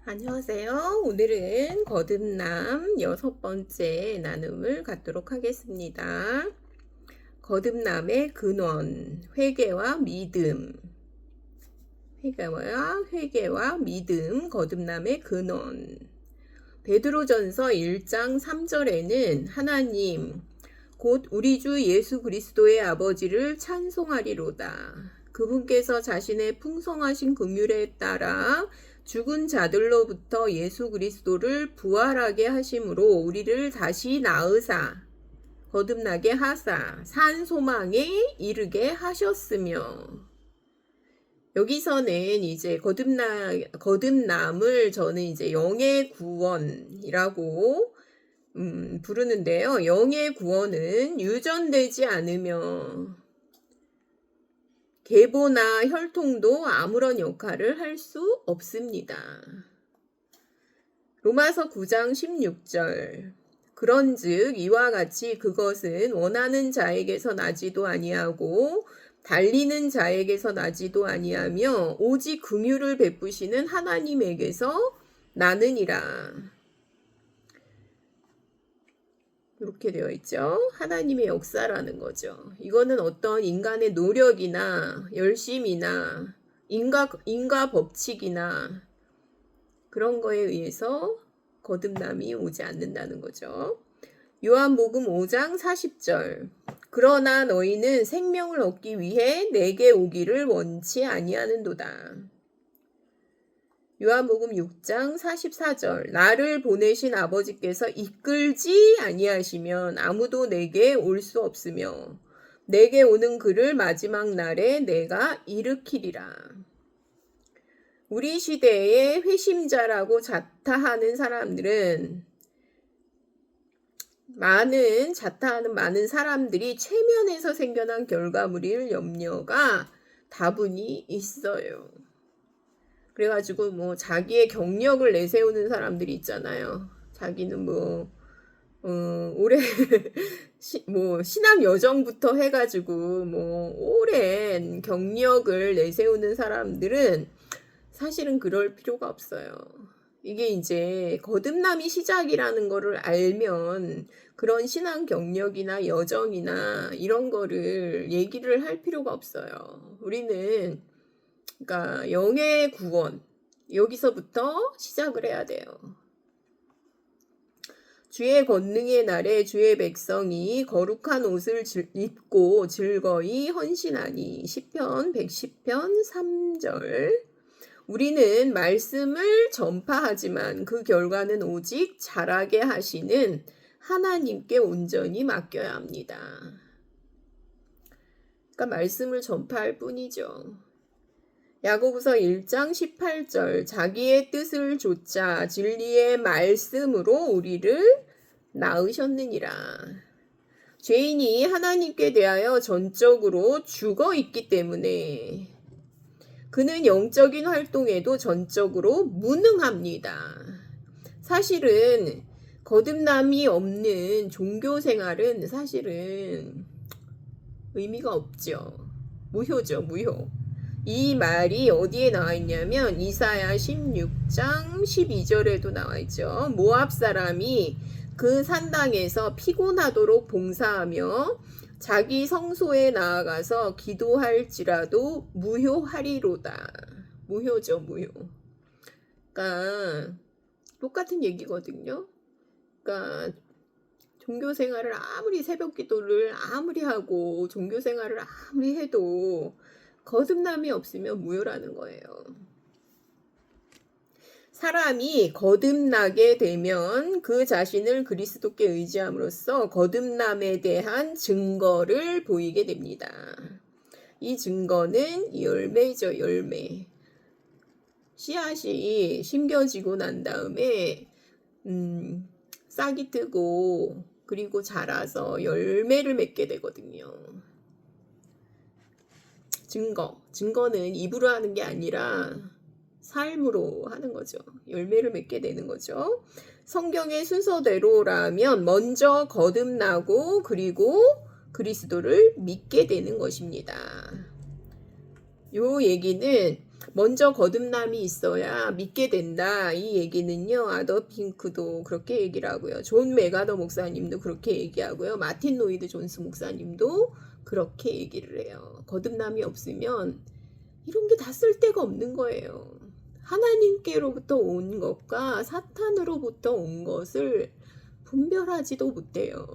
안녕하세요. 오늘은 거듭남 6번째 나눔을 갖도록 하겠습니다. 거듭남의 근원, 회개와 믿음. 회개와 믿음, 거듭남의 근원. 베드로전서 1장 3절에는 하나님, 곧 우리 주 예수 그리스도의 아버지를 찬송하리로다. 그분께서 자신의 풍성하신 긍휼에 따라 죽은 자들로부터 예수 그리스도를 부활하게 하심으로 우리를 다시 낳으사 거듭나게 하사 산 소망에 이르게 하셨으며. 여기서는 이제 거듭남을 저는 이제 영의 구원이라고 부르는데요. 영의 구원은 유전되지 않으며 계보나 혈통도 아무런 역할을 할 수 없습니다. 로마서 9장 16절. 그런즉 이와 같이 그것은 원하는 자에게서 나지도 아니하고 달리는 자에게서 나지도 아니하며 오직 긍휼을 베푸시는 하나님에게서 나느니라. 이렇게 되어 있죠. 하나님의 역사라는 거죠. 이거는 어떤 인간의 노력이나 열심이나 인과 법칙이나 그런 거에 의해서 거듭남이 오지 않는다는 거죠. 요한복음 5장 40절. 그러나 너희는 생명을 얻기 위해 내게 오기를 원치 아니하는도다. 요한복음 6장 44절. 나를 보내신 아버지께서 이끌지 아니하시면 아무도 내게 올 수 없으며 내게 오는 그를 마지막 날에 내가 일으키리라. 우리 시대의 회심자라고 자타하는 사람들은 자타하는 많은 사람들이 체면에서 생겨난 결과물일 염려가 다분히 있어요. 그래가지고 뭐 자기의 경력을 내세우는 사람들이 있잖아요. 자기는 올해 신앙 여정부터 해가지고 오랜 경력을 내세우는 사람들은 사실은 그럴 필요가 없어요. 이게 이제 거듭남이 시작이라는 거를 알면 그런 신앙 경력이나 여정이나 이런 거를 얘기를 할 필요가 없어요. 우리는 그러니까 영의 구원, 여기서부터 시작을 해야 돼요. 주의 권능의 날에 주의 백성이 거룩한 옷을 입고 즐거이 헌신하니. 시편 110편 3절. 우리는 말씀을 전파하지만 그 결과는 오직 자라게 하시는 하나님께 온전히 맡겨야 합니다. 그러니까 말씀을 전파할 뿐이죠. 야고보서 1장 18절. 자기의 뜻을 좇아 진리의 말씀으로 우리를 낳으셨느니라. 죄인이 하나님께 대하여 전적으로 죽어 있기 때문에 그는 영적인 활동에도 전적으로 무능합니다. 사실은 거듭남이 없는 종교 생활은 사실은 의미가 없죠. 무효죠, 무효. 이 말이 어디에 나와 있냐면 이사야 16장 12절에도 나와 있죠. 모압 사람이 그 산당에서 피곤하도록 봉사하며 자기 성소에 나아가서 기도할지라도 무효하리로다. 무효죠, 무효. 그러니까 똑같은 얘기거든요. 그러니까 종교 생활을 아무리 새벽 기도를 아무리 하고 종교 생활을 아무리 해도 거듭남이 없으면 무효라는 거예요. 사람이 거듭나게 되면 그 자신을 그리스도께 의지함으로써 거듭남에 대한 증거를 보이게 됩니다. 이 증거는 열매죠, 열매. 씨앗이 심겨지고 난 다음에 싹이 뜨고 그리고 자라서 열매를 맺게 되거든요. 증거는 입으로 하는 게 아니라 삶으로 하는 거죠. 열매를 맺게 되는 거죠. 성경의 순서대로라면 먼저 거듭나고 그리고 그리스도를 믿게 되는 것입니다. 요 얘기는 먼저 거듭남이 있어야 믿게 된다. 이 얘기는요. 아더 핑크도 그렇게 얘기를 하고요. 존 메가더 목사님도 그렇게 얘기하고요. 마틴 로이드 존스 목사님도 그렇게 얘기를 해요. 거듭남이 없으면 이런 게 다 쓸데가 없는 거예요. 하나님께로부터 온 것과 사탄으로부터 온 것을 분별하지도 못해요.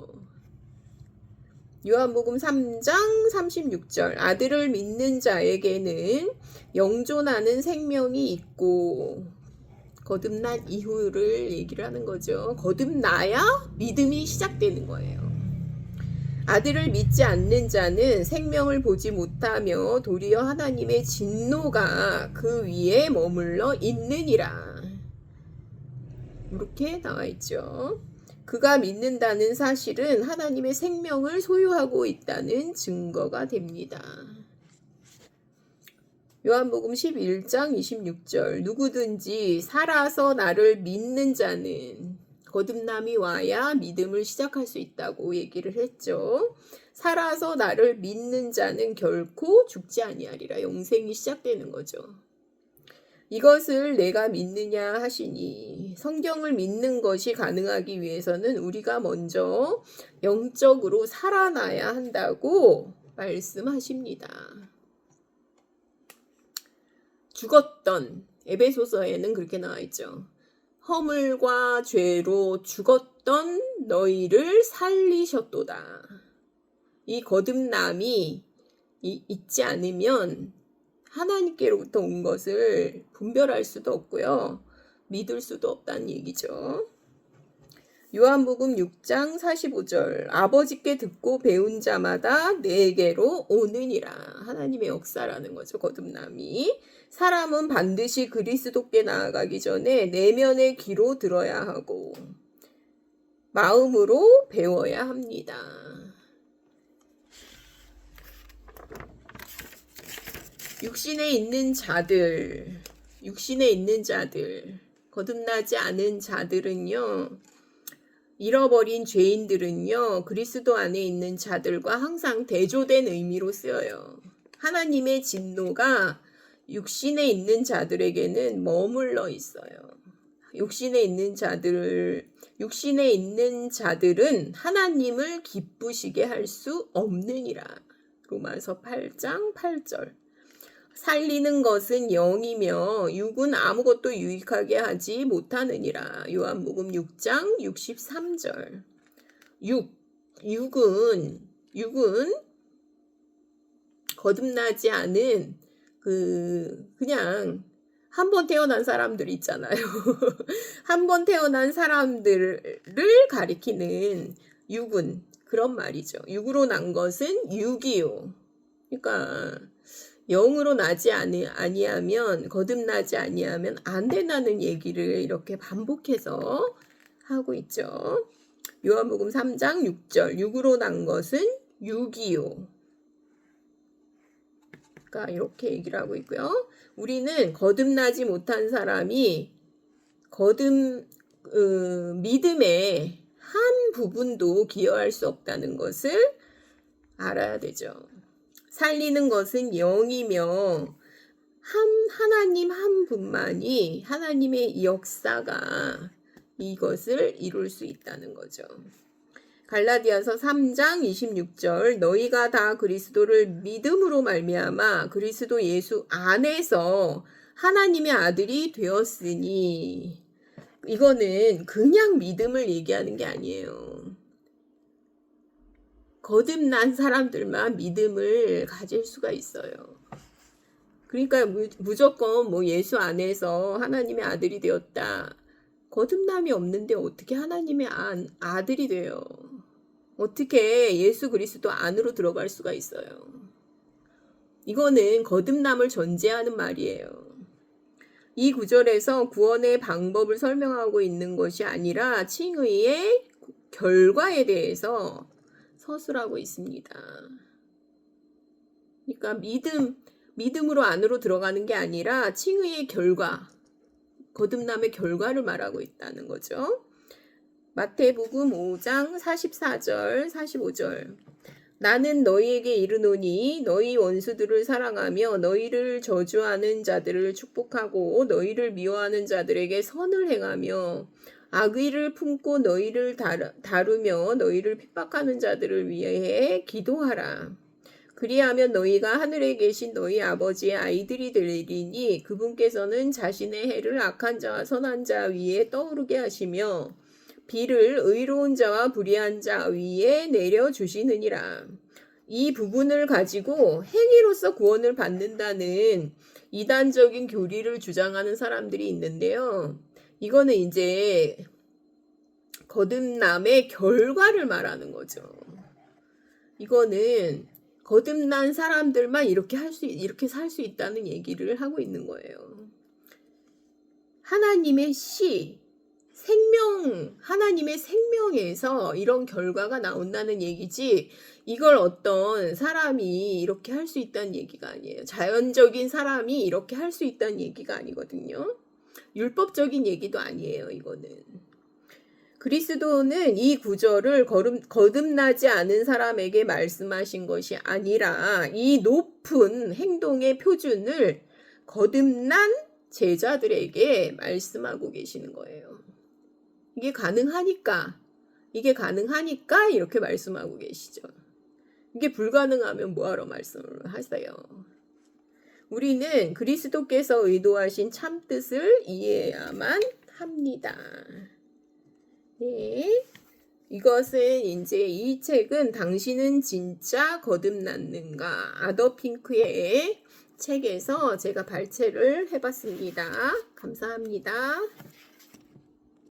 요한복음 3장 36절 아들을 믿는 자에게는 영존하는 생명이 있고 거듭난 이후를 얘기를 하는 거죠. 거듭나야 믿음이 시작되는 거예요. 아들을 믿지 않는 자는 생명을 보지 못하며 도리어 하나님의 진노가 그 위에 머물러 있느니라. 이렇게 나와 있죠. 그가 믿는다는 사실은 하나님의 생명을 소유하고 있다는 증거가 됩니다. 요한복음 11장 26절 누구든지 살아서 나를 믿는 자는 거듭남이 와야 믿음을 시작할 수 있다고 얘기를 했죠. 살아서 나를 믿는 자는 결코 죽지 아니하리라. 영생이 시작되는 거죠. 이것을 내가 믿느냐 하시니 성경을 믿는 것이 가능하기 위해서는 우리가 먼저 영적으로 살아나야 한다고 말씀하십니다. 죽었던 에베소서에는 그렇게 나와 있죠. 허물과 죄로 죽었던 너희를 살리셨도다. 이 거듭남이 있지 않으면 하나님께로부터 온 것을 분별할 수도 없고요. 믿을 수도 없다는 얘기죠. 요한복음 6장 45절 아버지께 듣고 배운 자마다 내게로 오느니라. 하나님의 역사라는 거죠. 거듭남이. 사람은 반드시 그리스도께 나아가기 전에 내면의 귀로 들어야 하고 마음으로 배워야 합니다. 육신에 있는 자들, 거듭나지 않은 자들은요, 잃어버린 죄인들은요, 그리스도 안에 있는 자들과 항상 대조된 의미로 쓰여요. 하나님의 진노가 육신에 있는 자들에게는 머물러 있어요. 육신에 있는 자들은 하나님을 기쁘시게 할 수 없느니라. 로마서 8장 8절. 살리는 것은 영이며 육은 아무것도 유익하게 하지 못하느니라. 요한복음 6장 63절. 육은 거듭나지 않은 그냥 한 번 태어난 사람들 있잖아요. 한 번 태어난 사람들을 가리키는 육은 그런 말이죠. 육으로 난 것은 육이요. 그러니까 영으로 나지 아니하면 거듭나지 아니하면 안 된다는 얘기를 이렇게 반복해서 하고 있죠. 요한복음 3장 6절 육으로 난 것은 육이요. 그러니까 이렇게 얘기를 하고 있고요. 우리는 거듭나지 못한 사람이 믿음의 한 부분도 기여할 수 없다는 것을 알아야 되죠. 살리는 것은 영이며 하나님 한 분만이 하나님의 역사가 이것을 이룰 수 있다는 거죠. 갈라디아서 3장 26절 너희가 다 그리스도를 믿음으로 말미암아 그리스도 예수 안에서 하나님의 아들이 되었으니 이거는 그냥 믿음을 얘기하는 게 아니에요. 거듭난 사람들만 믿음을 가질 수가 있어요. 그러니까 무조건 예수 안에서 하나님의 아들이 되었다. 거듭남이 없는데 어떻게 하나님의 아들이 돼요? 어떻게 예수 그리스도 안으로 들어갈 수가 있어요? 이거는 거듭남을 전제하는 말이에요. 이 구절에서 구원의 방법을 설명하고 있는 것이 아니라 칭의의 결과에 대해서 서술하고 있습니다. 그러니까 믿음으로 안으로 들어가는 게 아니라 칭의의 결과, 거듭남의 결과를 말하고 있다는 거죠. 마태복음 5장 44절, 45절. 나는 너희에게 이르노니 너희 원수들을 사랑하며 너희를 저주하는 자들을 축복하고 너희를 미워하는 자들에게 선을 행하며 악의를 품고 너희를 다루며 너희를 핍박하는 자들을 위해 기도하라. 그리하면 너희가 하늘에 계신 너희 아버지의 아이들이 되리니 그분께서는 자신의 해를 악한 자와 선한 자 위에 떠오르게 하시며 비를 의로운 자와 불의한 자 위에 내려주시느니라. 이 부분을 가지고 행위로서 구원을 받는다는 이단적인 교리를 주장하는 사람들이 있는데요. 이거는 이제 거듭남의 결과를 말하는 거죠. 이거는 거듭난 사람들만 이렇게 살 수 있다는 얘기를 하고 있는 거예요. 하나님의 하나님의 생명에서 이런 결과가 나온다는 얘기지, 이걸 어떤 사람이 이렇게 할 수 있다는 얘기가 아니에요. 자연적인 사람이 이렇게 할 수 있다는 얘기가 아니거든요. 율법적인 얘기도 아니에요, 이거는. 그리스도는 이 구절을 거듭나지 않은 사람에게 말씀하신 것이 아니라 이 높은 행동의 표준을 거듭난 제자들에게 말씀하고 계시는 거예요. 이게 가능하니까 이렇게 말씀하고 계시죠. 이게 불가능하면 뭐하러 말씀을 하세요. 우리는 그리스도께서 의도하신 참뜻을 이해해야만 합니다. 네. 이것은 이제 이 책은 당신은 진짜 거듭났는가 아더 핑크의 책에서 제가 발췌를 해봤습니다. 감사합니다.